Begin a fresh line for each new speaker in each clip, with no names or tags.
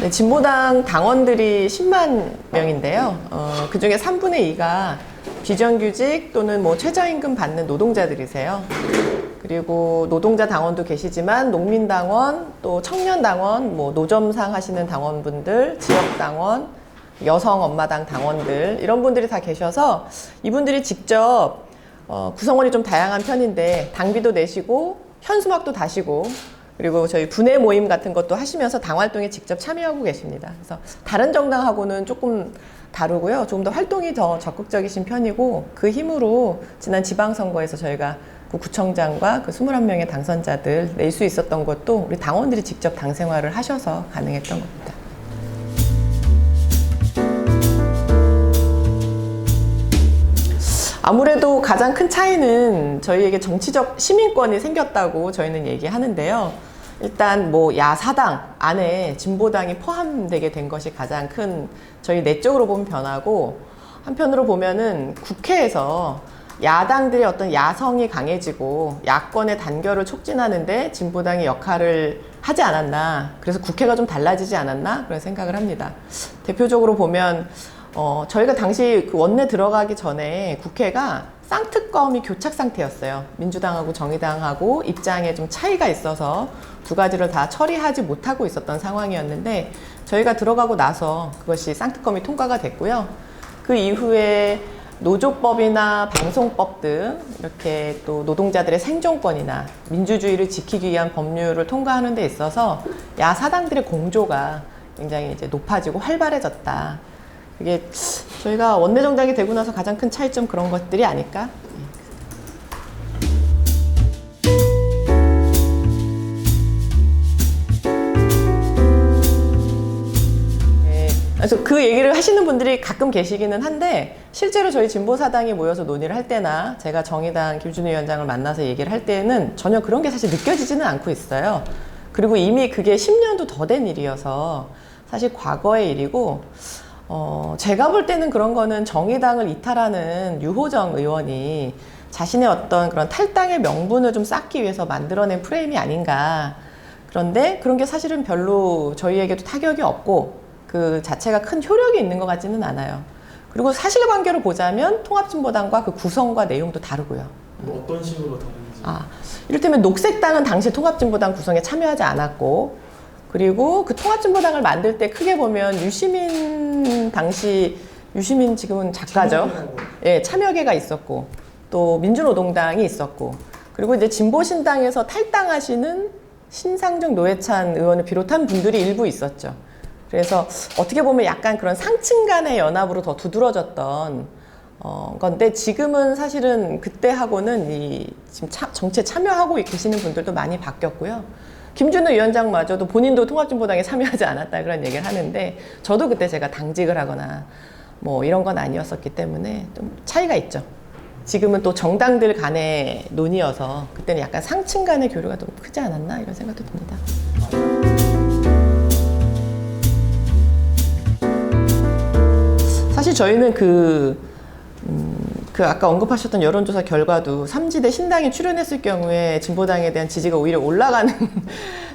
네, 진보당 당원들이 10만 명인데요. 그중에 3분의 2가 비정규직 또는 뭐 최저임금 받는 노동자들이세요. 그리고 노동자 당원도 계시지만 농민당원, 또 청년당원, 뭐 노점상 하시는 당원분들, 지역당원, 여성 엄마당 당원들 이런 분들이 다 계셔서 이분들이 직접 구성원이 좀 다양한 편인데 당비도 내시고 현수막도 다시고 그리고 저희 분회 모임 같은 것도 하시면서 당 활동에 직접 참여하고 계십니다. 그래서 다른 정당하고는 조금 다르고요. 조금 더 활동이 더 적극적이신 편이고 그 힘으로 지난 지방선거에서 저희가 그 구청장과 그 21명의 당선자들 낼 수 있었던 것도 우리 당원들이 직접 당 생활을 하셔서 가능했던 겁니다. 아무래도 가장 큰 차이는 저희에게 정치적 시민권이 생겼다고 저희는 얘기하는데요. 일단 뭐 야사당 안에 진보당이 포함되게 된 것이 가장 큰 저희 내적으로 보면 변화고, 한편으로 보면은 국회에서 야당들의 어떤 야성이 강해지고 야권의 단결을 촉진하는데 진보당이 역할을 하지 않았나, 그래서 국회가 좀 달라지지 않았나 그런 생각을 합니다. 대표적으로 보면 저희가 당시 그 원내 들어가기 전에 국회가 쌍특검이 교착 상태였어요. 민주당하고 정의당하고 입장에 좀 차이가 있어서 두 가지를 다 처리하지 못하고 있었던 상황이었는데 저희가 들어가고 나서 그것이 쌍특검이 통과가 됐고요. 그 이후에 노조법이나 방송법 등 이렇게 또 노동자들의 생존권이나 민주주의를 지키기 위한 법률을 통과하는 데 있어서 야사당들의 공조가 굉장히 이제 높아지고 활발해졌다. 그게 저희가 원내정당이 되고 나서 가장 큰 차이점 그런 것들이 아닐까? 그래서 그 얘기를 하시는 분들이 가끔 계시기는 한데 실제로 저희 진보사당이 모여서 논의를 할 때나 제가 정의당 김준우 위원장을 만나서 얘기를 할 때는 전혀 그런 게 사실 느껴지지는 않고 있어요. 그리고 이미 그게 10년도 더 된 일이어서 사실 과거의 일이고 제가 볼 때는 그런 거는 정의당을 이탈하는 유호정 의원이 자신의 어떤 그런 탈당의 명분을 좀 쌓기 위해서 만들어낸 프레임이 아닌가. 그런데 그런 게 사실은 별로 저희에게도 타격이 없고 그 자체가 큰 효력이 있는 것 같지는 않아요. 그리고 사실관계로 보자면 통합진보당과 그 구성과 내용도 다르고요.
뭐 어떤 식으로 다른지?
이를테면 녹색당은 당시 통합진보당 구성에 참여하지 않았고, 그리고 그 통합진보당을 만들 때 크게 보면 유시민 당시 유시민 지금은 작가죠. 예, 참여계가 있었고 또 민주노동당이 있었고, 그리고 이제 진보신당에서 탈당하시는 신상정 노회찬 의원을 비롯한 분들이 일부 있었죠. 그래서 어떻게 보면 약간 그런 상층 간의 연합으로 더 두드러졌던 건데 지금은 사실은 그때하고는 지금 정치에 참여하고 계시는 분들도 많이 바뀌었고요. 김준우 위원장마저도 본인도 통합진보당에 참여하지 않았다 그런 얘기를 하는데 저도 그때 제가 당직을 하거나 뭐 이런 건 아니었었기 때문에 좀 차이가 있죠. 지금은 또 정당들 간의 논의여서 그때는 약간 상층 간의 교류가 좀 크지 않았나 이런 생각도 듭니다. 사실 저희는 그 아까 언급하셨던 여론조사 결과도 3지대 신당이 출연했을 경우에 진보당에 대한 지지가 오히려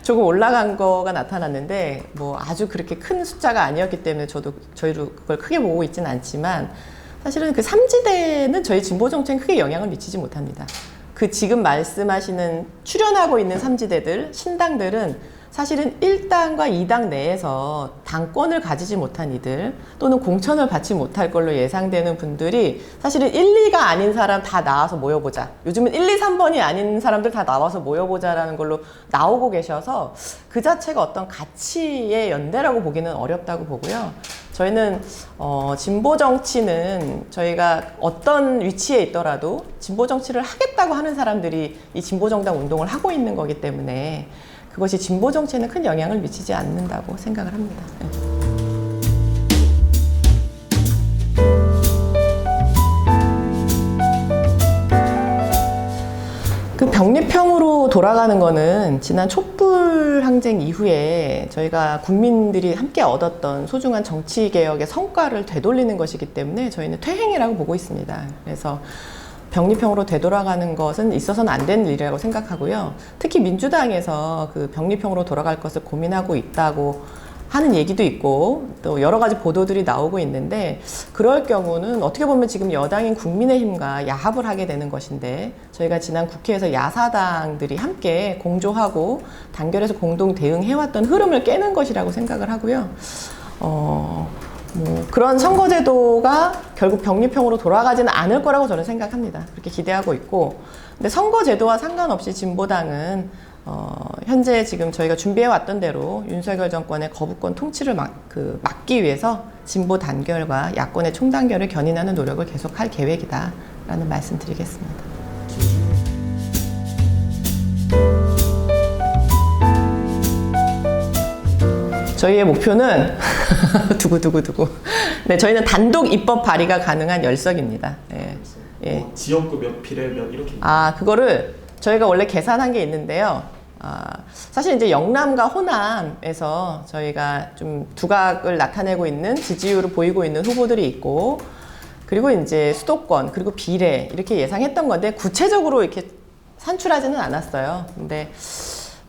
조금 올라간 거가 나타났는데 뭐 아주 그렇게 큰 숫자가 아니었기 때문에 저희도 그걸 크게 보고 있지는 않지만 사실은 그 3지대는 저희 진보 정책에 크게 영향을 미치지 못합니다. 그 지금 말씀하시는 출연하고 있는 3지대들, 신당들은 사실은 1당과 2당 내에서 당권을 가지지 못한 이들 또는 공천을 받지 못할 걸로 예상되는 분들이 사실은 1, 2가 아닌 사람 다 나와서 모여보자. 요즘은 1, 2, 3번이 아닌 사람들 다 나와서 모여보자라는 걸로 나오고 계셔서 그 자체가 어떤 가치의 연대라고 보기는 어렵다고 보고요. 저희는 진보 정치는 저희가 어떤 위치에 있더라도 진보 정치를 하겠다고 하는 사람들이 이 진보 정당 운동을 하고 있는 거기 때문에 그것이 진보 정치에는 큰 영향을 미치지 않는다고 생각을 합니다. 그 병립형으로 돌아가는 거는 지난 촛불 항쟁 이후에 저희가 국민들이 함께 얻었던 소중한 정치개혁의 성과를 되돌리는 것이기 때문에 저희는 퇴행이라고 보고 있습니다. 그래서 병립형으로 되돌아가는 것은 있어서는 안 되는 일이라고 생각하고요. 특히 민주당에서 그 병립형으로 돌아갈 것을 고민하고 있다고 하는 얘기도 있고 또 여러 가지 보도들이 나오고 있는데 그럴 경우는 어떻게 보면 지금 여당인 국민의힘과 야합을 하게 되는 것인데 저희가 지난 국회에서 야사당들이 함께 공조하고 단결해서 공동 대응해왔던 흐름을 깨는 것이라고 생각을 하고요. 뭐 그런 선거제도가 결국 병립형으로 돌아가지는 않을 거라고 저는 생각합니다. 그렇게 기대하고 있고 근데 선거제도와 상관없이 진보당은 현재 지금 저희가 준비해왔던 대로 윤석열 정권의 거부권 통치를 막기 위해서 진보 단결과 야권의 총단결을 견인하는 노력을 계속할 계획이다라는 말씀 드리겠습니다. 저희의 목표는 두구두구두구. 네, 저희는 단독 입법 발의가 가능한 열석입니다. 예. 예.
지역구 몇, 비례 몇 이렇게.
그거를 저희가 원래 계산한 게 있는데요. 사실 이제 영남과 호남에서 저희가 좀 두각을 나타내고 있는 지지율을 보이고 있는 후보들이 있고, 그리고 이제 수도권, 그리고 비례 이렇게 예상했던 건데 구체적으로 이렇게 산출하지는 않았어요. 근데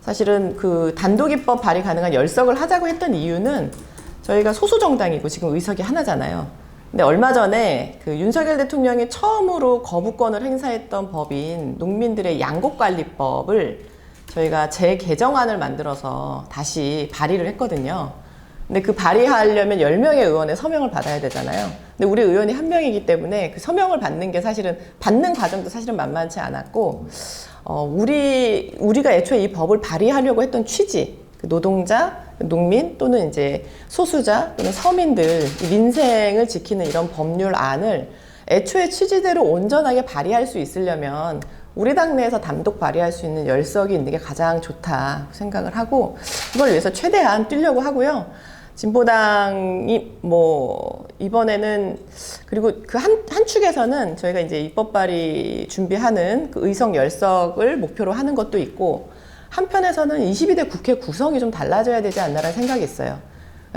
사실은 그 단독 입법 발의 가능한 열석을 하자고 했던 이유는 저희가 소수 정당이고 지금 의석이 하나잖아요. 근데 얼마 전에 그 윤석열 대통령이 처음으로 거부권을 행사했던 법인 농민들의 양곡관리법을 저희가 재개정안을 만들어서 다시 발의를 했거든요. 근데 그 발의하려면 10명의 의원의 서명을 받아야 되잖아요. 근데 우리 의원이 1명이기 때문에 그 서명을 받는 게 사실은 받는 과정도 사실은 만만치 않았고, 우리가 애초에 이 법을 발의하려고 했던 취지, 그 노동자, 농민 또는 이제 소수자 또는 서민들 민생을 지키는 이런 법률안을 애초에 취지대로 온전하게 발의할 수 있으려면 우리 당내에서 단독 발의할 수 있는 열석이 있는 게 가장 좋다 생각을 하고 그걸 위해서 최대한 뛰려고 하고요. 진보당이 뭐 이번에는 그리고 그 한 축에서는 저희가 이제 입법 발의 준비하는 그 의석 열석을 목표로 하는 것도 있고 한편에서는 22대 국회 구성이 좀 달라져야 되지 않나라는 생각이 있어요.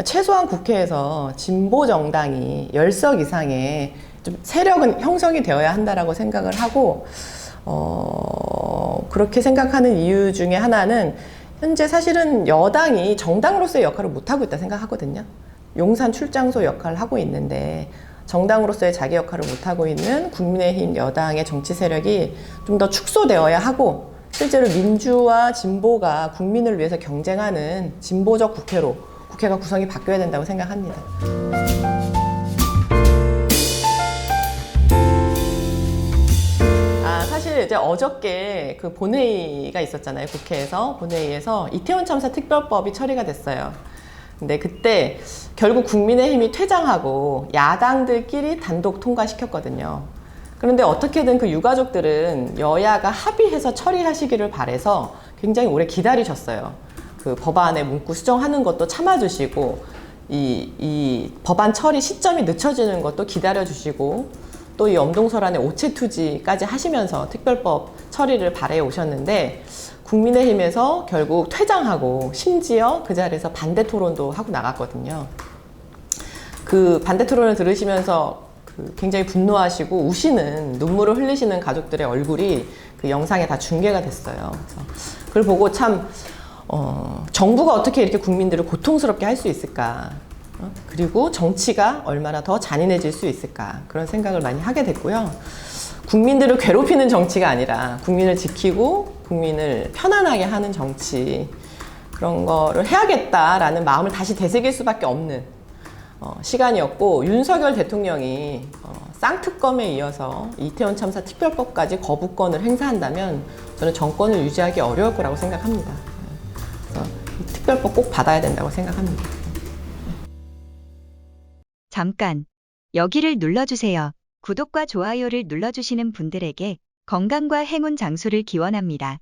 최소한 국회에서 진보 정당이 열석 이상의 좀 세력은 형성이 되어야 한다라고 생각을 하고 그렇게 생각하는 이유 중에 하나는 현재 사실은 여당이 정당으로서의 역할을 못하고 있다 생각하거든요. 용산 출장소 역할을 하고 있는데 정당으로서의 자기 역할을 못하고 있는 국민의힘 여당의 정치 세력이 좀 더 축소되어야 하고 실제로 민주와 진보가 국민을 위해서 경쟁하는 진보적 국회로 국회가 구성이 바뀌어야 된다고 생각합니다. 사실 이제 어저께 그 본회의가 있었잖아요. 국회에서 본회의에서 이태원 참사 특별법이 처리가 됐어요. 근데 그때 결국 국민의힘이 퇴장하고 야당들끼리 단독 통과시켰거든요. 그런데 어떻게든 그 유가족들은 여야가 합의해서 처리하시기를 바래서 굉장히 오래 기다리셨어요. 그 법안에 문구 수정하는 것도 참아주시고 이 법안 처리 시점이 늦춰지는 것도 기다려주시고 또 이 엄동설안의 오체투지까지 하시면서 특별법 처리를 바래 오셨는데 국민의힘에서 결국 퇴장하고 심지어 그 자리에서 반대 토론도 하고 나갔거든요. 그 반대 토론을 들으시면서 굉장히 분노하시고 우시는 눈물을 흘리시는 가족들의 얼굴이 그 영상에 다 중계가 됐어요. 그래서 그걸 보고 참 정부가 어떻게 이렇게 국민들을 고통스럽게 할 수 있을까? 그리고 정치가 얼마나 더 잔인해질 수 있을까? 그런 생각을 많이 하게 됐고요. 국민들을 괴롭히는 정치가 아니라 국민을 지키고 국민을 편안하게 하는 정치, 그런 거를 해야겠다라는 마음을 다시 되새길 수밖에 없는 시간이었고, 윤석열 대통령이 쌍특검에 이어서 이태원 참사 특별법까지 거부권을 행사한다면 저는 정권을 유지하기 어려울 거라고 생각합니다. 그래서 이 특별법 꼭 받아야 된다고 생각합니다.
잠깐, 여기를 눌러주세요. 구독과 좋아요를 눌러주시는 분들에게 건강과 행운 장수를 기원합니다.